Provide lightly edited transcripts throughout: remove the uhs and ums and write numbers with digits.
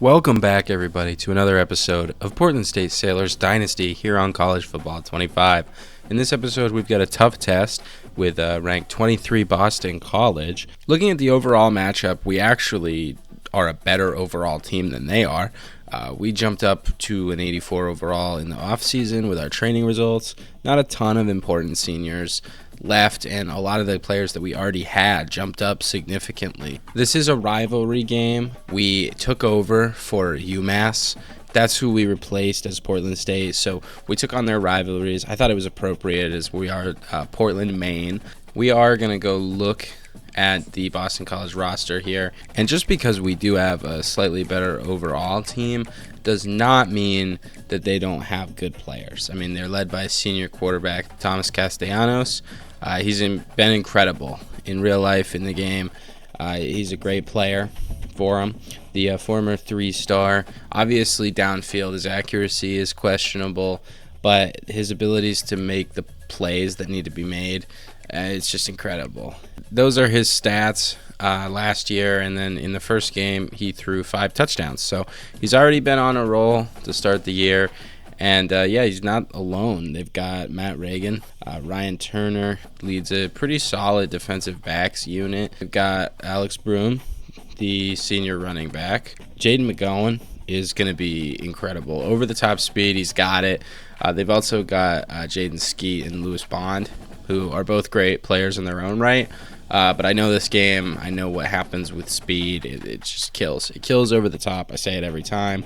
Welcome back, everybody, to another episode of Portland State Sailors Dynasty here on College Football 25. In this episode, we've got a tough test with ranked 23 Boston College. Looking at the overall matchup, we actually are a better overall team than they are. We jumped up to an 84 overall in the offseason with our training results. Not a ton of important seniors left, and a lot of the players that we already had jumped up significantly. This is a rivalry game. We took over for UMass. That's who we replaced as Portland State, so we took on their rivalries. I thought it was appropriate as we are Portland, Maine. We are going to go look at the Boston College roster here, and just because we do have a slightly better overall team does not mean that they don't have good players. I mean, they're led by senior quarterback Thomas Castellanos. He's been incredible in real life in the game. He's a great player for him. The former three-star. Obviously, downfield, his accuracy is questionable, but his abilities to make the plays that need to be made, it's just incredible. Those are his stats last year, and then in the first game, he threw 5 touchdowns. So he's already been on a roll to start the year. And, he's not alone. They've got Matt Reagan. Ryan Turner leads a pretty solid defensive backs unit. They've got Alex Broom, the senior running back. Jaden McGowan is going to be incredible. Over-the-top speed, he's got it. They've also got Jaden Skeet and Lewis Bond, who are both great players in their own right. But I know this game. I know what happens with speed. It just kills. It kills over the top. I say it every time.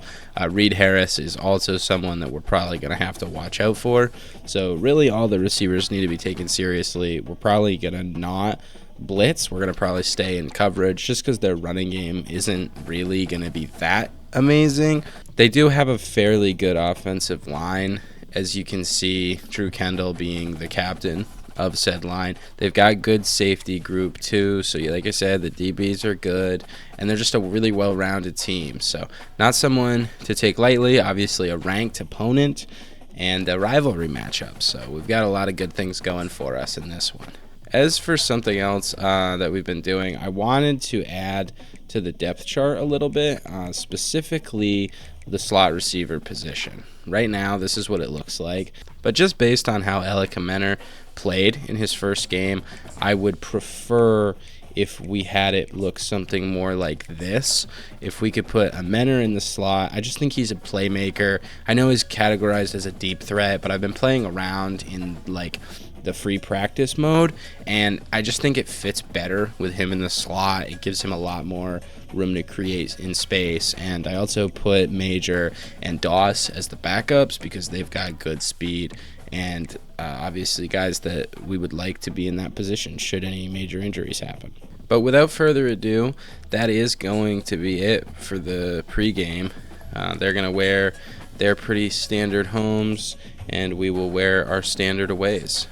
Reed Harris is also someone that we're probably going to have to watch out for. So really all the receivers need to be taken seriously. We're probably going to not blitz. We're going to probably stay in coverage just because their running game isn't really going to be that amazing. They do have a fairly good offensive line, as you can see, Drew Kendall being the captain of said line. They've got good safety group too, so like I said, the DBs are good, and they're just a really well-rounded team. So not someone to take lightly, obviously a ranked opponent and a rivalry matchup. So we've got a lot of good things going for us in this one. As for something else that we've been doing, I wanted to add to the depth chart a little bit, specifically the slot receiver position. Right now, this is what it looks like. But just based on how Alec Menor played in his first game, I would prefer if we had it look something more like this. If we could put a Menor in the slot, I just think he's a playmaker. I know he's categorized as a deep threat, but I've been playing around in the free practice mode, and I just think it fits better with him in the slot. It gives him a lot more room to create in space. And I also put Major and Doss as the backups because they've got good speed and obviously guys that we would like to be in that position should any major injuries happen. But without further ado, that is going to be it for the pregame. They're going to wear their pretty standard homes, and we will wear our standard aways.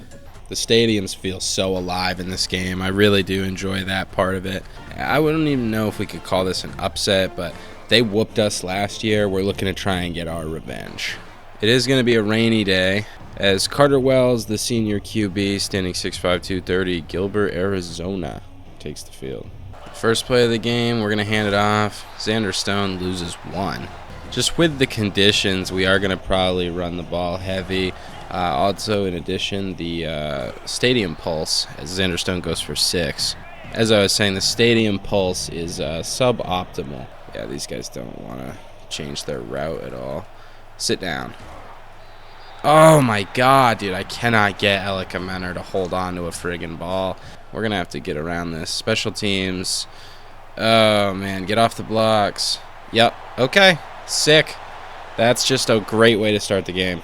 The stadiums feel so alive in this game. I really do enjoy that part of it. I wouldn't even know if we could call this an upset, but they whooped us last year. We're looking to try and get our revenge. It is going to be a rainy day as Carter Wells, the senior QB, standing 6'5", 230, Gilbert, Arizona, takes the field. First play of the game, we're going to hand it off. Xander Stone loses 1. Just with the conditions, we are going to probably run the ball heavy. Also, in addition, the stadium pulse, as Xander Stone goes for 6. As I was saying, the stadium pulse is suboptimal. Yeah, these guys don't want to change their route at all. Sit down. Oh my god, dude, I cannot get Alec Menor to hold on to a friggin' ball. We're going to have to get around this. Special teams. Oh, man, get off the blocks. Yep, okay, sick. That's just a great way to start the game.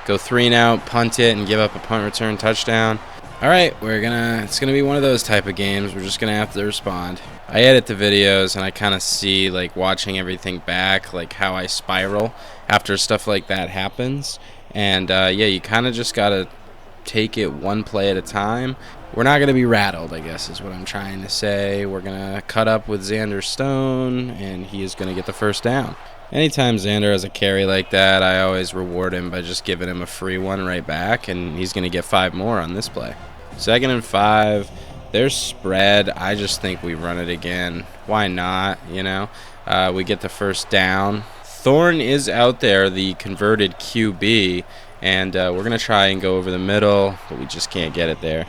Go 3 and out, punt it, and give up a punt return touchdown. All right, it's gonna be one of those type of games. We're just gonna have to respond. I edit the videos, and I kind of see, watching everything back, how I spiral after stuff like that happens. And you kind of just gotta take it one play at a time. We're not gonna be rattled, I guess, is what I'm trying to say. We're gonna cut up with Xander Stone, and he is gonna get the first down. Anytime Xander has a carry like that, I always reward him by just giving him a free one right back, and he's going to get 5 more on this play. 2nd and 5. They're spread. I just think we run it again. Why not, We get the first down. Thorne is out there, the converted QB, and we're going to try and go over the middle, but we just can't get it there.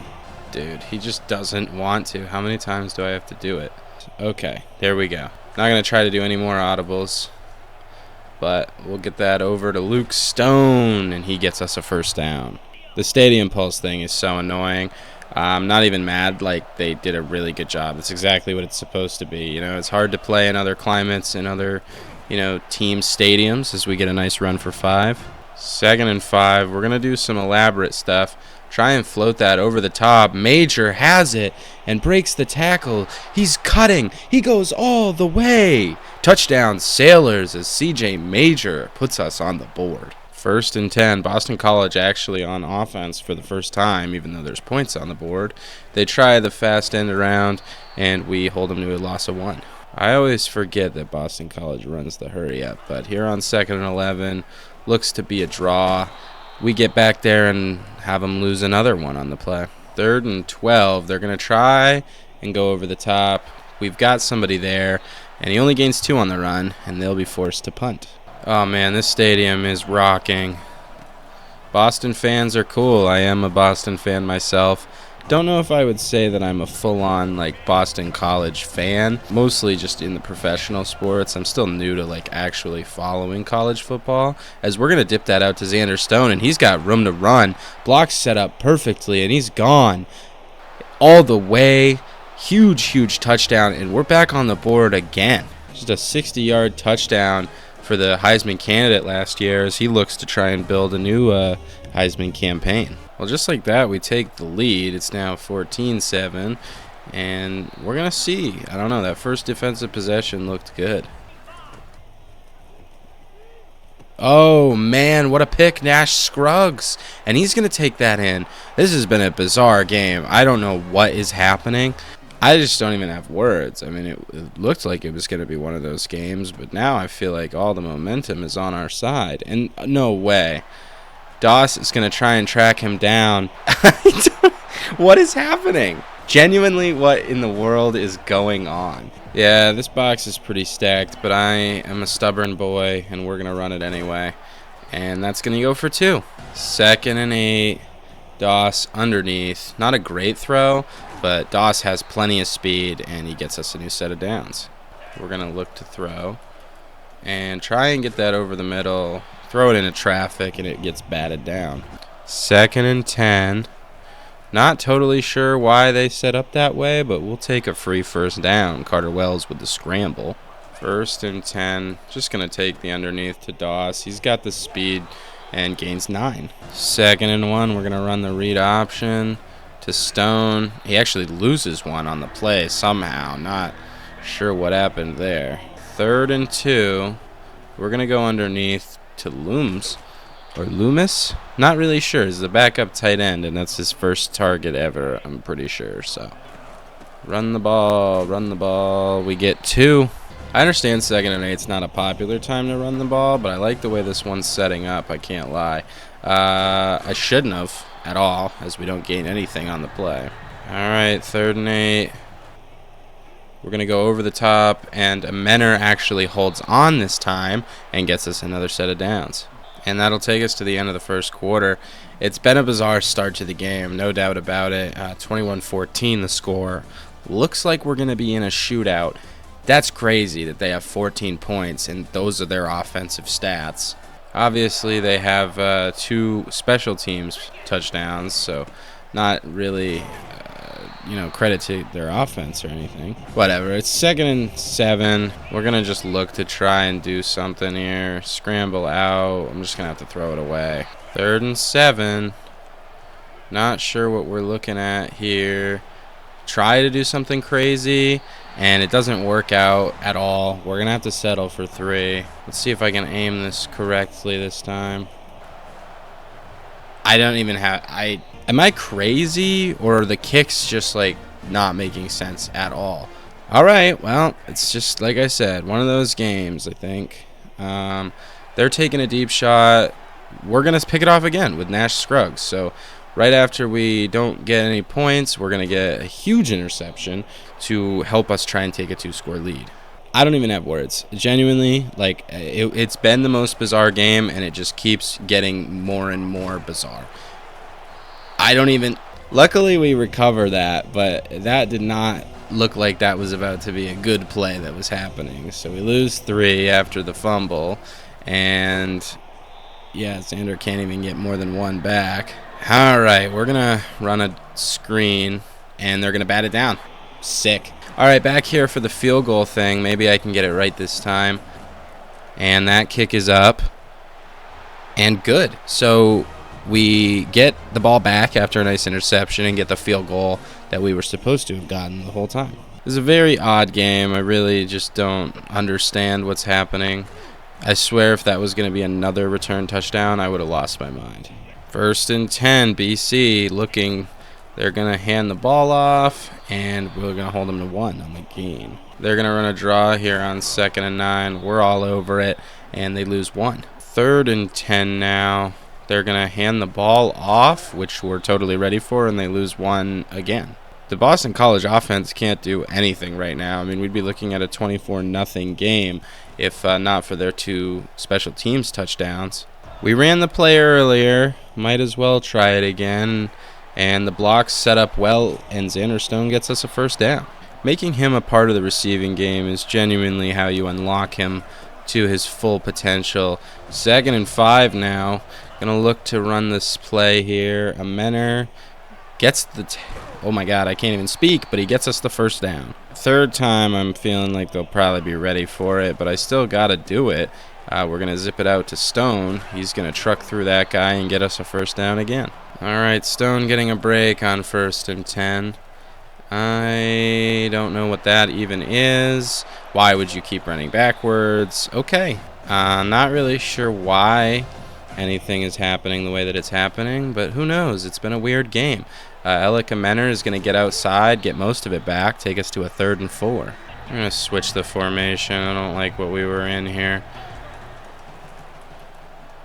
Dude, he just doesn't want to. How many times do I have to do it? Okay, there we go. Not going to try to do any more audibles, but we'll get that over to Luke Stone, and he gets us a first down. The Stadium Pulse thing is so annoying. I'm not even mad. Like, they did a really good job. It's exactly what it's supposed to be. You know, it's hard to play in other climates and other, team stadiums as we get a nice run for 5. 2nd and 5. We're going to do some elaborate stuff. Try and float that over the top. Major has it and breaks the tackle. He's cutting. He goes all the way. Touchdown Sailors as CJ Major puts us on the board. 1st and 10. Boston College actually on offense for the first time, even though there's points on the board. They try the fast end around, and we hold them to a loss of 1. I always forget that Boston College runs the hurry up, but here on 2nd and 11, looks to be a draw. We get back there and have them lose another one on the play. 3rd and 12. They're going to try and go over the top. We've got somebody there, and he only gains 2 on the run, and they'll be forced to punt. Oh, man, this stadium is rocking. Boston fans are cool. I am a Boston fan myself. Don't know if I would say that I'm a full-on, Boston College fan. Mostly just in the professional sports. I'm still new to, actually following college football. As we're going to dip that out to Xander Stone, and he's got room to run. Block set up perfectly, and he's gone all the way. Huge, huge touchdown, and we're back on the board again. Just a 60-yard touchdown for the Heisman candidate last year as he looks to try and build a new Heisman campaign. Well, just like that, we take the lead. It's now 14-7, and we're going to see. I don't know. That first defensive possession looked good. Oh, man, what a pick, Nash Scruggs. And he's going to take that in. This has been a bizarre game. I don't know what is happening. I just don't even have words. I mean, it looked like it was going to be one of those games, but now I feel like all the momentum is on our side. And no way. Doss is going to try and track him down. What is happening? Genuinely, what in the world is going on? Yeah, this box is pretty stacked, but I am a stubborn boy, and we're going to run it anyway. And that's going to go for 2. 2nd and 8. Doss underneath. Not a great throw, but Doss has plenty of speed, and he gets us a new set of downs. We're going to look to throw and try and get that over the middle. Throw it into traffic, and it gets batted down. 2nd and 10. Not totally sure why they set up that way, but we'll take a free first down. Carter Wells with the scramble. 1st and 10. Just going to take the underneath to Doss. He's got the speed and gains 9. 2nd and 1. We're going to run the read option to Stone. He actually loses one on the play somehow. Not sure what happened there. 3rd and 2. We're going to go underneath to Loomis. Not really sure. He's the backup tight end, and that's his first target ever, I'm pretty sure. So run the ball. We get 2. I understand 2nd and 8 is not a popular time to run the ball, but I like the way this one's setting up. I can't lie. I shouldn't have at all, as we don't gain anything on the play. All right, 3rd and 8. We're going to go over the top, and Menor actually holds on this time and gets us another set of downs. And that'll take us to the end of the first quarter. It's been a bizarre start to the game, no doubt about it. 21-14 the score. Looks like we're going to be in a shootout. That's crazy that they have 14 points, and those are their offensive stats. Obviously, they have 2 special teams touchdowns, so not really credit to their offense or anything. Whatever. It's 2nd and 7. We're going to just look to try and do something here. Scramble out. I'm just going to have to throw it away. 3rd and 7. Not sure what we're looking at here. Try to do something crazy, and it doesn't work out at all. We're going to have to settle for 3. Let's see if I can aim this correctly this time. I don't even have... Am I crazy, or are the kicks just, not making sense at all? All right, well, it's just, like I said, one of those games, I think. They're taking a deep shot. We're going to pick it off again with Nash Scruggs. So right after we don't get any points, we're going to get a huge interception to help us try and take a 2-score lead. I don't even have words. Genuinely, like, it's been the most bizarre game, and it just keeps getting more and more bizarre. I don't even... Luckily, we recover that, but that did not look like that was about to be a good play that was happening. So we lose 3 after the fumble, and yeah, Xander can't even get more than 1 back. All right, we're going to run a screen, and they're going to bat it down. Sick. All right, back here for the field goal thing. Maybe I can get it right this time. And that kick is up. And good. So we get the ball back after a nice interception and get the field goal that we were supposed to have gotten the whole time. This is a very odd game. I really just don't understand what's happening. I swear if that was going to be another return touchdown, I would have lost my mind. 1st and 10, BC looking... They're going to hand the ball off, and we're going to hold them to 1 on the gain. They're going to run a draw here on 2nd and 9. We're all over it, and they lose 1. 3rd and 10 now. They're going to hand the ball off, which we're totally ready for, and they lose 1 again. The Boston College offense can't do anything right now. I mean, we'd be looking at a 24-0 game if not for their 2 special teams touchdowns. We ran the play earlier. Might as well try it again. And the blocks set up well, and Xander Stone gets us a 1st down. Making him a part of the receiving game is genuinely how you unlock him to his full potential. 2nd and 5 now. Going to look to run this play here. A Menor gets the... oh, my God, I can't even speak, but he gets us the 1st down. 3rd time, I'm feeling like they'll probably be ready for it, but I still got to do it. We're going to zip it out to Stone. He's going to truck through that guy and get us a 1st down again. All right, Stone getting a break on 1st and 10. I don't know what that even is. Why would you keep running backwards? Okay. Not really sure why anything is happening the way that it's happening, but who knows? It's been a weird game. Elika Menor is going to get outside, get most of it back, take us to a 3rd and 4. I'm going to switch the formation. I don't like what we were in here.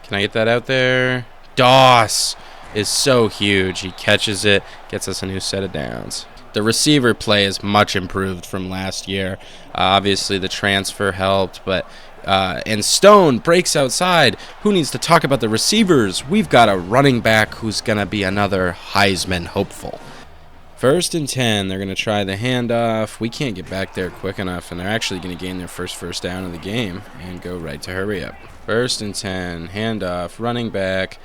Can I get that out there? Doss is so huge. He catches it, gets us a new set of downs. The receiver play is much improved from last year. Obviously, the transfer helped, but and Stone breaks outside. Who needs to talk about the receivers? We've got a running back who's going to be another Heisman hopeful. 1st and 10, they're going to try the handoff. We can't get back there quick enough, and they're actually going to gain their first down of the game and go right to hurry up. 1st and 10, handoff, running back,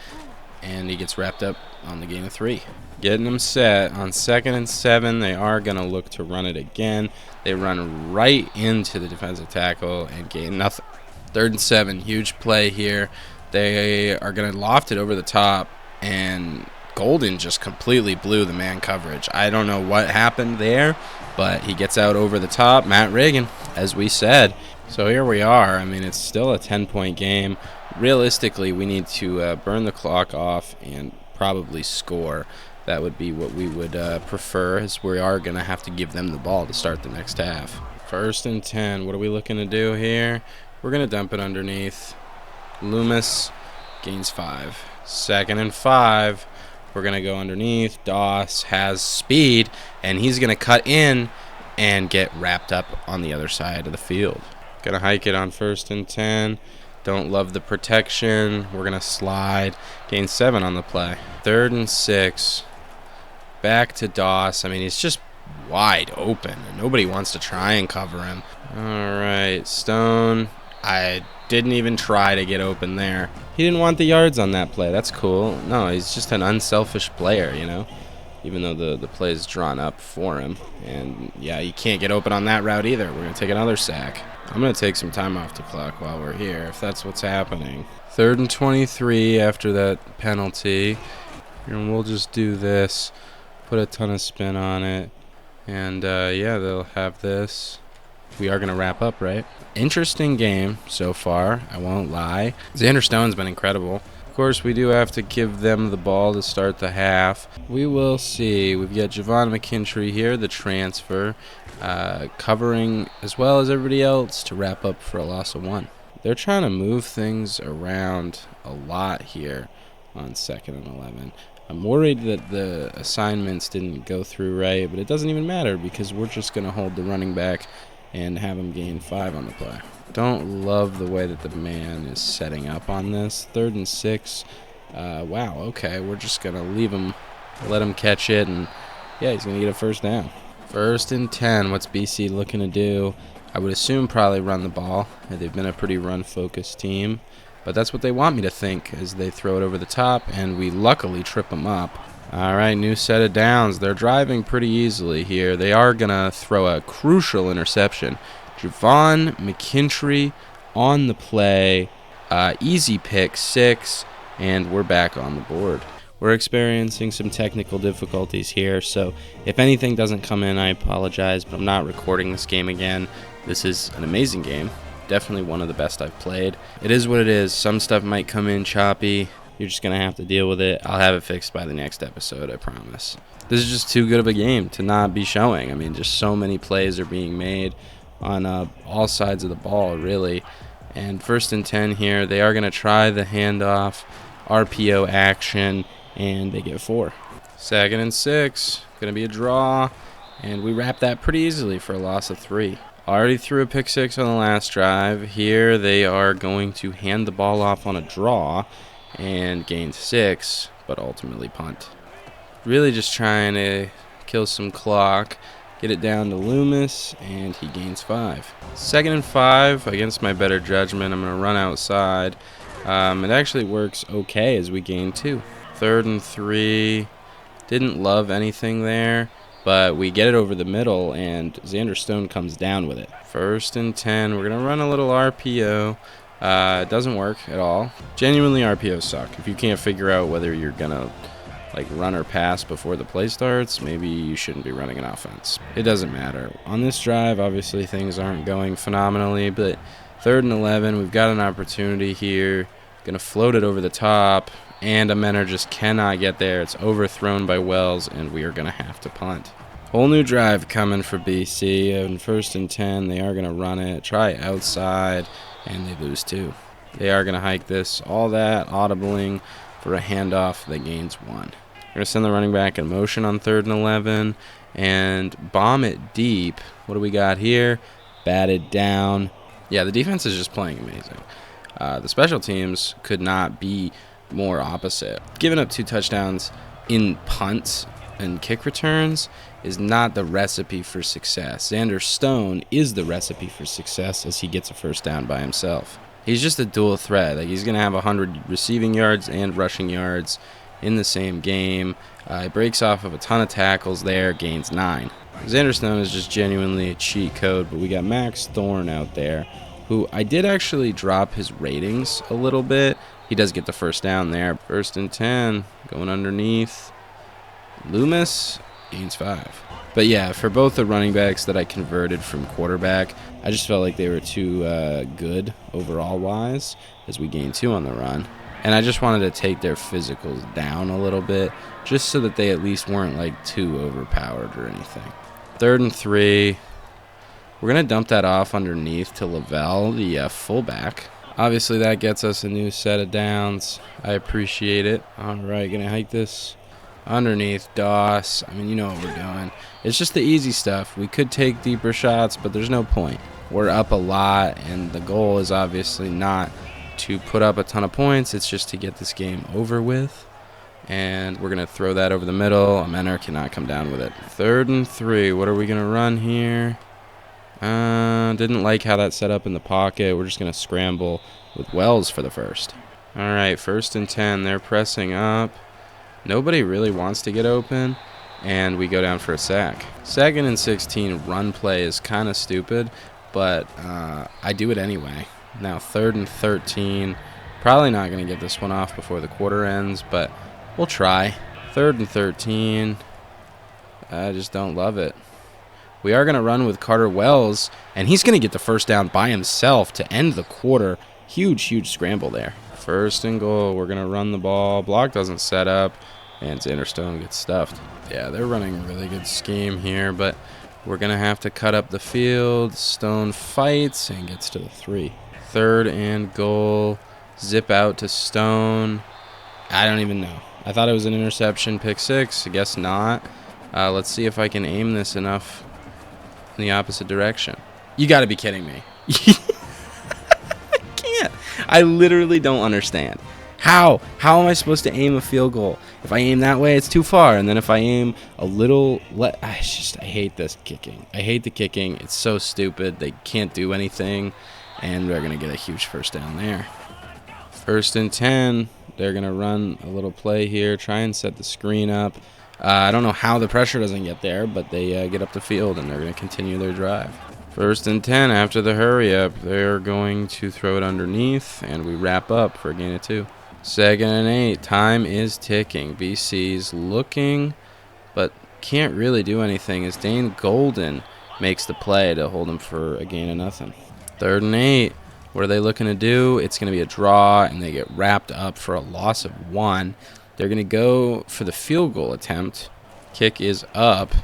and he gets wrapped up on the gain of 3. Getting them set on 2nd and 7. They are going to look to run it again. They run right into the defensive tackle and gain nothing. 3rd and 7, huge play here. They are going to loft it over the top, and Golden just completely blew the man coverage. I don't know what happened there, but he gets out over the top. Matt Reagan, as we said. So here we are. I mean, it's still a 10-point game. Realistically, we need to burn the clock off and probably score. That would be what we would prefer, as we are going to have to give them the ball to start the next half. 1st and 10. What are we looking to do here? We're going to dump it underneath. Loomis gains 5. 2nd and 5. We're going to go underneath. Doss has speed, and he's going to cut in and get wrapped up on the other side of the field. Going to hike it on 1st and 10. Don't love the protection. We're going to slide. Gain 7 on the play. 3rd and 6. Back to Doss. I mean, he's just wide open, and nobody wants to try and cover him. All right, Stone. I didn't even try to get open there. He didn't want the yards on that play. That's cool. No, he's just an unselfish player, you know, even though the play is drawn up for him. And, yeah, you can't get open on that route either. We're going to take another sack. I'm going to take some time off the clock while we're here, if that's what's happening. 3rd and 23 after that penalty. And we'll just do this. Put a ton of spin on it. And, yeah, they'll have this. We are going to wrap up, right? Interesting game so far, I won't lie. Xander Stone's been incredible. Of course, we do have to give them the ball to start the half. We will see. We've got Javon McKintry here, the transfer, covering as well as everybody else to wrap up for a loss of 1. They're trying to move things around a lot here on 2nd and 11. I'm worried that the assignments didn't go through right, but it doesn't even matter because we're just going to hold the running back and have him gain 5 on the play. Don't love the way that the man is setting up on this. 3rd and 6. Wow, okay, we're just going to leave him, let him catch it, and yeah, he's going to get a first down. 1st and 10, what's BC looking to do? I would assume probably run the ball. They've been a pretty run-focused team, but that's what they want me to think as they throw it over the top, and we luckily trip them up. All right, new set of downs. They're driving pretty easily here. They are going to throw a crucial interception. Javon McKintry on the play. Easy pick, 6, and we're back on the board. We're experiencing some technical difficulties here, so if anything doesn't come in, I apologize, but I'm not recording this game again. This is an amazing game. Definitely one of the best I've played. It is what it is. Some stuff might come in choppy. You're just going to have to deal with it. I'll have it fixed by the next episode, I promise. This is just too good of a game to not be showing. I mean, just so many plays are being made on all sides of the ball, really. And 1st and 10 here, they are going to try the handoff, RPO action, and they get 4. 2nd and 6, going to be a draw, and we wrap that pretty easily for a loss of 3. Already threw a pick 6 on the last drive. Here they are going to hand the ball off on a draw and gain 6, but ultimately punt. Really just trying to kill some clock, get it down to Loomis, and he gains 5. 2nd and 5, against my better judgment, I'm going to run outside. It actually works okay as we gain 2. 3rd and 3, didn't love anything there, but we get it over the middle, and Xander Stone comes down with it. 1st and 10, we're going to run a little RPO. It doesn't work at all. Genuinely, RPOs suck. If you can't figure out whether you're going to run or pass before the play starts, maybe you shouldn't be running an offense. It doesn't matter. On this drive, obviously things aren't going phenomenally, but 3rd and 11, we've got an opportunity here. Going to float it over the top, and Amener just cannot get there. It's overthrown by Wells, and we are going to have to punt. Whole new drive coming for BC. In 1st and 10, they are going to run it, try outside, and they lose 2. They are going to hike this, all that, audibling for a handoff that gains 1. We're going to send the running back in motion on 3rd and 11 and bomb it deep. What do we got here? Batted down. Yeah, the defense is just playing amazing. The special teams could not be more opposite. Giving up 2 touchdowns in punts and kick returns is not the recipe for success. Xander Stone is the recipe for success as he gets a first down by himself. He's just a dual threat. He's going to have 100 receiving yards and rushing yards in the same game. He breaks off of a ton of tackles there, gains 9. Xander Stone is just genuinely a cheat code, but we got Max Thorne out there, who I did actually drop his ratings a little bit. He does get the first down there. 1st and 10, going underneath. Loomis gains 5. But yeah, for both the running backs that I converted from quarterback, I just felt like they were too good overall-wise as we gained 2 on the run. And I just wanted to take their physicals down a little bit just so that they at least weren't too overpowered or anything. 3rd and 3. We're going to dump that off underneath to Lavelle, the fullback. Obviously, that gets us a new set of downs. I appreciate it. All right, going to hike this underneath Doss. I mean, you know what we're doing. It's just the easy stuff. We could take deeper shots, but there's no point. We're up a lot, and the goal is obviously not to put up a ton of points. It's just to get this game over with. And we're going to throw that over the middle. Amener cannot come down with it. 3rd and 3. What are we going to run here? Didn't like how that set up in the pocket. We're just going to scramble with Wells for the first. All right, 1st and 10. They're pressing up. Nobody really wants to get open, and we go down for a sack. 2nd and 16, run play is kind of stupid, but I do it anyway. Now 3rd and 13. Probably not going to get this one off before the quarter ends, but we'll try. 3rd and 13. I just don't love it. We are going to run with Carter Wells, and he's going to get the first down by himself to end the quarter. Huge scramble there. 1st and goal. We're going to run the ball. Block doesn't set up, and Xander Stone gets stuffed. Yeah, they're running a really good scheme here, but we're going to have to cut up the field. Stone fights and gets to the 3. 3rd and goal. Zip out to Stone. I don't even know. I thought it was an interception, pick 6. I guess not. Let's see if I can aim this enough in the opposite direction. You got to be kidding me. I can't. I literally don't understand. How am I supposed to aim a field goal? If I aim that way, it's too far. And then if I aim a little... I hate this kicking. I hate the kicking. It's so stupid. They can't do anything. And they're going to get a huge first down there. 1st and 10. They're going to run a little play here. Try and set the screen up. I don't know how the pressure doesn't get there, but they get up the field, and they're going to continue their drive. 1st and 10 after the hurry up. They're going to throw it underneath, and we wrap up for a gain of 2. 2nd and 8. Time is ticking. BC's looking, but can't really do anything as Dane Golden makes the play to hold him for a gain of nothing. 3rd and 8. What are they looking to do? It's going to be a draw, and they get wrapped up for a loss of 1. They're going to go for the field goal attempt. Kick is up,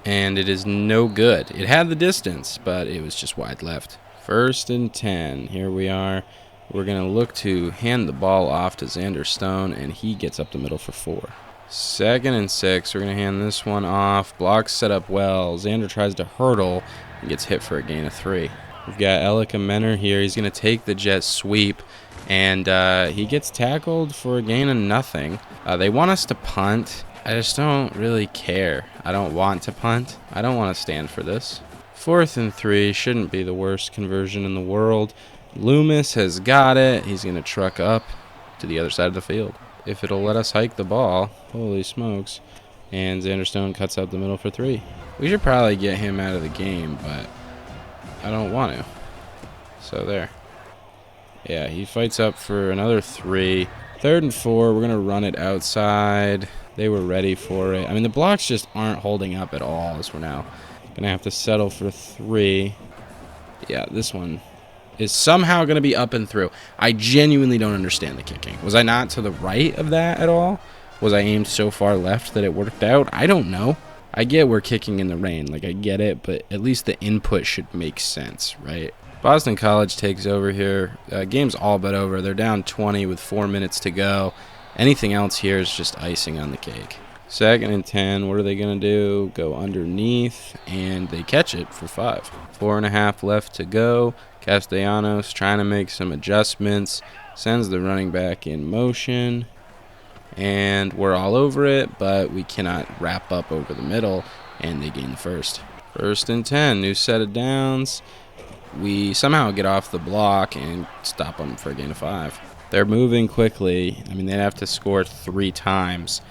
and it is no good. It had the distance, but it was just wide left. 1st and 10. Here we are. We're going to look to hand the ball off to Xander Stone, and he gets up the middle for 4. 2nd and 6. We're going to hand this one off. Block set up well. Xander tries to hurdle and gets hit for a gain of 3. We've got Elika Menor here. He's going to take the jet sweep, and he gets tackled for a gain of nothing. They want us to punt. I just don't really care. I don't want to punt. I don't want to stand for this. 4th and 3 shouldn't be the worst conversion in the world. Loomis has got it. He's going to truck up to the other side of the field. If it'll let us hike the ball, holy smokes. And Xander Stone cuts out the middle for 3. We should probably get him out of the game, but I don't want to. So there. Yeah, he fights up for another 3. 3rd and 4, we're going to run it outside. They were ready for it. I mean, the blocks just aren't holding up at all, as we're now going to have to settle for 3. Yeah, this one is somehow going to be up and through. I genuinely don't understand the kicking. Was I not to the right of that at all? Was I aimed so far left that it worked out? I don't know. I get we're kicking in the rain. Like, I get it, but at least the input should make sense, right? Boston College takes over here. Game's all but over. They're down 20 with 4 minutes to go. Anything else here is just icing on the cake. 2nd and 10. What are they going to do? Go underneath, and they catch it for 5. 4.5 left to go. Castellanos trying to make some adjustments. Sends the running back in motion. And we're all over it, but we cannot wrap up over the middle, and they gain the first. 1st and 10. New set of downs. We somehow get off the block and stop them for a gain of 5. They're moving quickly. I mean, they'd have to score 3 times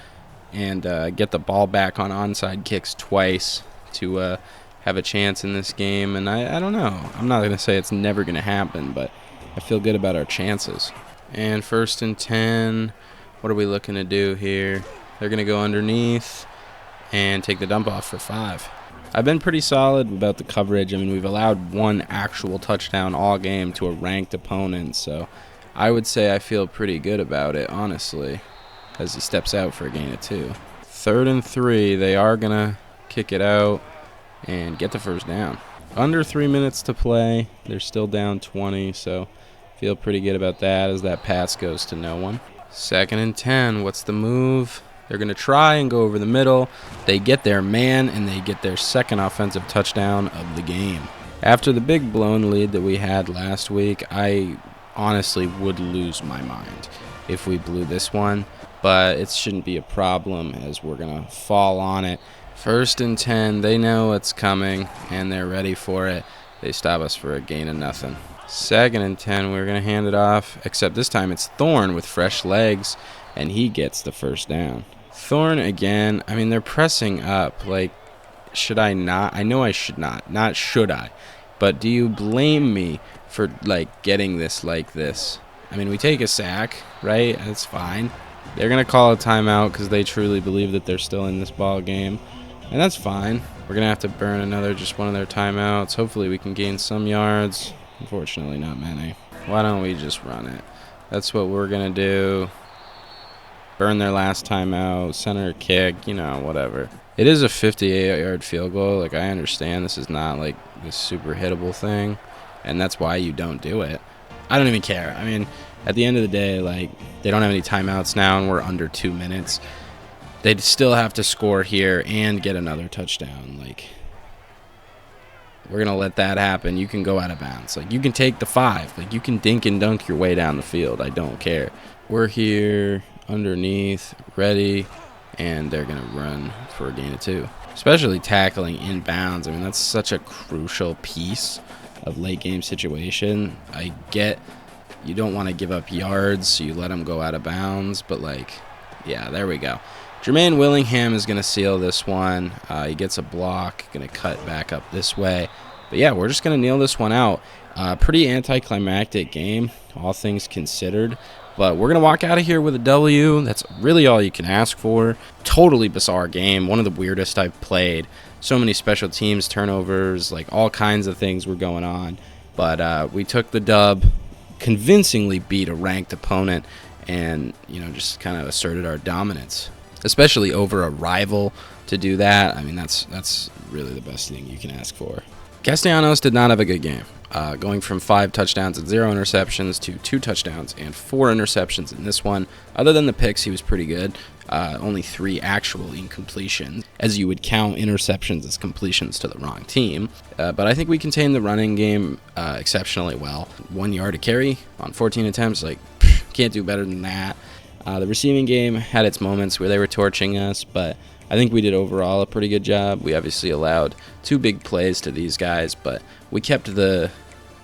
and get the ball back on onside kicks twice to have a chance in this game. And I don't know. I'm not going to say it's never going to happen, but I feel good about our chances. And 1st and 10. What are we looking to do here? They're going to go underneath and take the dump off for 5. I've been pretty solid about the coverage. I mean, we've allowed 1 actual touchdown all game to a ranked opponent, so I would say I feel pretty good about it, honestly, as he steps out for a gain of 2. 3rd and 3, they are going to kick it out and get the first down. Under 3 minutes to play. They're still down 20, so feel pretty good about that as that pass goes to no one. 2nd and 10, what's the move? They're going to try and go over the middle. They get their man, and they get their 2nd offensive touchdown of the game. After the big blown lead that we had last week, I honestly would lose my mind if we blew this one, but it shouldn't be a problem as we're going to fall on it. 1st and 10, they know it's coming, and they're ready for it. They stop us for a gain of nothing. 2nd and 10, we're going to hand it off, except this time it's Thorne with fresh legs, and he gets the first down. Thorne again. I mean, they're pressing up. Like, should I not? I know I should not. Not should I. But do you blame me for, like, getting this like this? I mean, we take a sack, right? That's fine. They're going to call a timeout because they truly believe that they're still in this ball game. And that's fine. We're going to have to burn just one of their timeouts. Hopefully we can gain some yards. Unfortunately, not many. Why don't we just run it? That's what we're going to do. Burn their last timeout, center kick, whatever. It is a 58-yard field goal. Like, I understand this is not, like, this super hittable thing, and that's why you don't do it. I don't even care. I mean, at the end of the day, like, they don't have any timeouts now, and we're under 2 minutes. They'd still have to score here and get another touchdown. Like, we're going to let that happen. You can go out of bounds. Like, you can take the 5. Like, you can dink and dunk your way down the field. I don't care. We're here underneath, ready, and they're going to run for a gain of 2. Especially tackling in bounds. I mean, that's such a crucial piece of late game situation. I get you don't want to give up yards, so you let them go out of bounds, but like, yeah, there we go. Jermaine Willingham is going to seal this one. He gets a block, going to cut back up this way. But yeah, we're just going to kneel this one out. Pretty anticlimactic game, all things considered. But we're going to walk out of here with a W. That's really all you can ask for. Totally bizarre game. One of the weirdest I've played. So many special teams, turnovers, like all kinds of things were going on. But we took the dub, convincingly beat a ranked opponent, and, you know, just kind of asserted our dominance. Especially over a rival to do that. I mean, that's really the best thing you can ask for. Castellanos did not have a good game. Going from 5 touchdowns and 0 interceptions to 2 touchdowns and 4 interceptions in this one. Other than the picks, he was pretty good. Only 3 actual incompletions, as you would count interceptions as completions to the wrong team. But I think we contained the running game exceptionally well. 1 yard a carry on 14 attempts, like, can't do better than that. The receiving game had its moments where they were torching us, but I think we did overall a pretty good job. We obviously allowed 2 big plays to these guys, but we kept the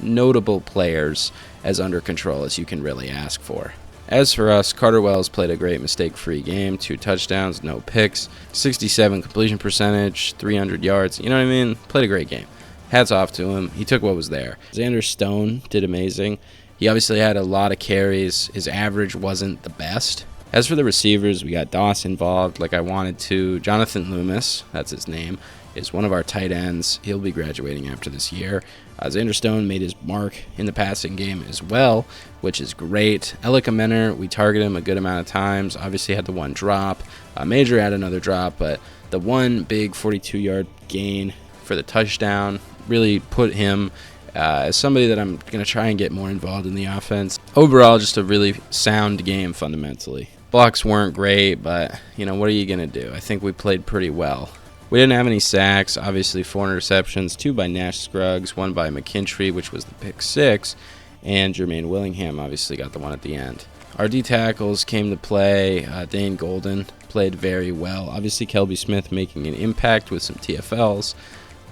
notable players as under control as you can really ask for. As for us, Carter Wells played a great mistake-free game, 2 touchdowns, no picks, 67 completion percentage, 300 yards. You know what I mean? Played a great game. Hats off to him. He took what was there. Xander Stone did amazing. He obviously had a lot of carries. His average wasn't the best. As for the receivers, we got Doss involved like I wanted to. Jonathan Loomis, that's his name, is one of our tight ends. He'll be graduating after this year. Xander Stone made his mark in the passing game as well, which is great. Elika Menner, we targeted him a good amount of times. Obviously had the 1 drop. Major had another drop, but the 1 big 42-yard gain for the touchdown really put him as somebody that I'm going to try and get more involved in the offense. Overall, just a really sound game fundamentally. Blocks weren't great, but, you know, what are you going to do? I think we played pretty well. We didn't have any sacks. Obviously, 4 interceptions, 2 by Nash Scruggs, 1 by McKinstry, which was the pick 6, and Jermaine Willingham obviously got the 1 at the end. Our D tackles came to play. Dane Golden played very well. Obviously, Kelby Smith making an impact with some TFLs.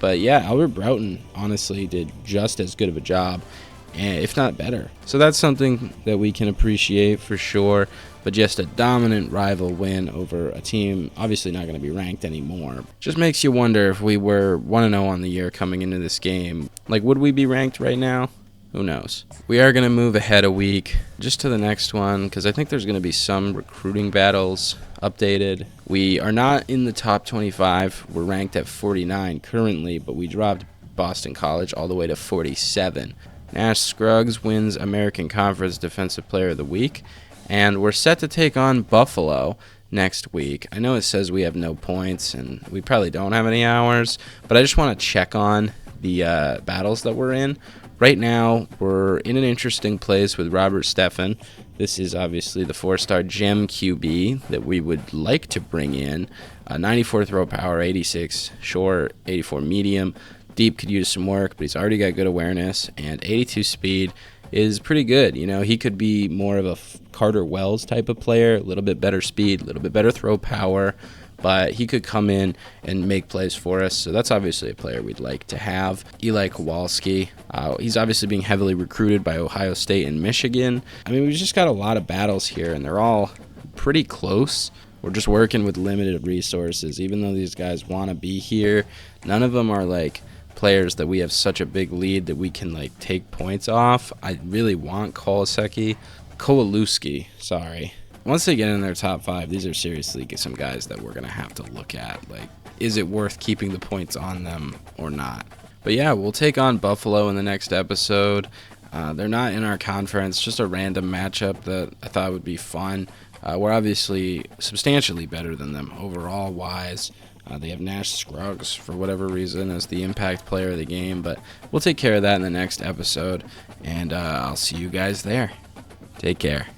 But yeah, Albert Broughton honestly did just as good of a job, if not better. So that's something that we can appreciate for sure. But just a dominant rival win over a team obviously not going to be ranked anymore. Just makes you wonder if we were 1-0 on the year coming into this game. Like, would we be ranked right now? Who knows? We are going to move ahead a week just to the next one because I think there's going to be some recruiting battles updated. We are not in the top 25. We're ranked at 49 currently, but we dropped Boston College all the way to 47. Nash Scruggs wins American Conference Defensive Player of the Week, and we're set to take on Buffalo next week. I know it says we have no points, and we probably don't have any hours, but I just want to check on the battles that we're in. Right now, we're in an interesting place with Robert Steffen. This is obviously the 4-star gem QB that we would like to bring in. 94 throw power, 86 short, 84 medium. Deep could use some work, but he's already got good awareness. And 82 speed is pretty good. You know, he could be more of a Carter Wells type of player, a little bit better speed, a little bit better throw power. But he could come in and make plays for us, so that's obviously a player we'd like to have. Eli Kowalski, he's obviously being heavily recruited by Ohio State and Michigan. I mean, we've just got a lot of battles here, and they're all pretty close. We're just working with limited resources. Even though these guys want to be here, none of them are like players that we have such a big lead that we can like take points off. I really want Kowalski, sorry. Once they get in their top 5, these are seriously some guys that we're going to have to look at. Like, is it worth keeping the points on them or not? But yeah, we'll take on Buffalo in the next episode. They're not in our conference, just a random matchup that I thought would be fun. We're obviously substantially better than them overall-wise. They have Nash Scruggs, for whatever reason, as the impact player of the game. But we'll take care of that in the next episode, and I'll see you guys there. Take care.